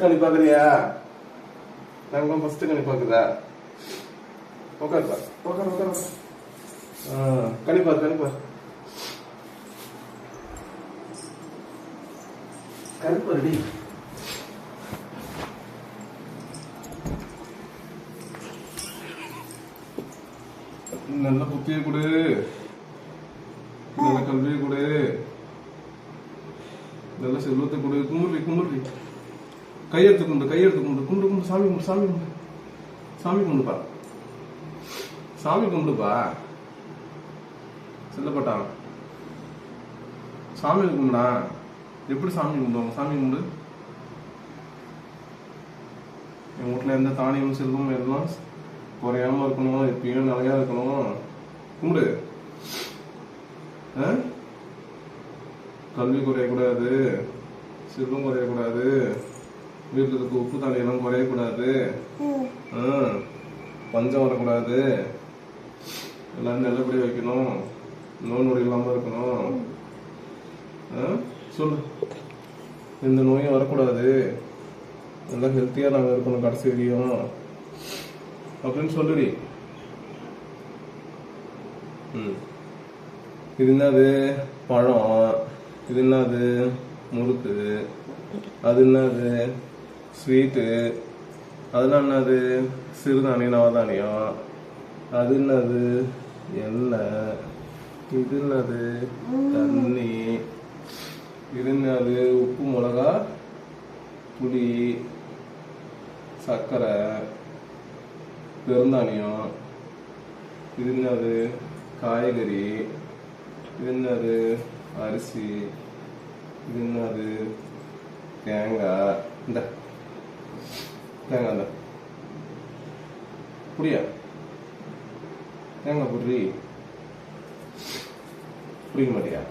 கணி பாக்குறியா? தங்கம் ஃபர்ஸ்ட் கணி பாக்குதா? உட்காருப்பா, உட்காரு உட்காரு. கணி பாரு கணி பாரு. கணி பாருடி. நல்ல புத்தியை கொடு, நல்ல கல்வியை கொடு, நல்ல செல்வத்தை கொடு. கும்பிடுறி கும்பிடுறி. கையெடுத்து கும்பிடு, கையெடுத்து கும்பிடு. கும்பிடு கும்பிடு. சாமி கும்பிடு, சாமி கும்பிடு. சாமி கும்பிடுப்பா, சாமி கும்பிடுப்பா. செல்லப்பட்டான் சாமி கும்பிடா. எப்படி சாமி கும்பிடுவாங்க? சாமி கும்பிடு. என் வீட்டுல எந்த தானியம் செல்வம் எல்லாம் குறையாம இருக்கணும், எப்பயும் நிறையா இருக்கணும். கும்பிடு. கல்வி குறையக்கூடாது, செல்வம் குறையக்கூடாது, வீட்டுல இருக்க உப்பு தண்ணி எல்லாம் குறையக்கூடாது, பஞ்சம் வரக்கூடாது, எல்லாரும் நல்லபடி வைக்கணும், நோய் நொடி இல்லாம இருக்கணும். சொல்லு. எந்த நோயும் வரக்கூடாது, நல்லா ஹெல்த்தியா நாங்க இருக்கணும் கடைசி வரையும் அப்படின்னு சொல்லுடி. இது என்னது? பழம். இது என்னது? முறுக்கு. அது என்னது? ஸ்வீட்டு. அதெல்லாம் என்னது? சிறுதானியம், நவதானியம். அது என்னது? எண்ணெய். இது என்னது? தண்ணி. இது என்னது? உப்பு, மிளகா, புளி, சர்க்கரை, பெருந்தானியம். இது என்னது? காய்கறி. இது என்னது? அரிசி. இது என்னது? தேங்காய். இந்த தேங்காய் இந்த புரியா? தேங்காய் புரி புரிக்க மாட்டியா?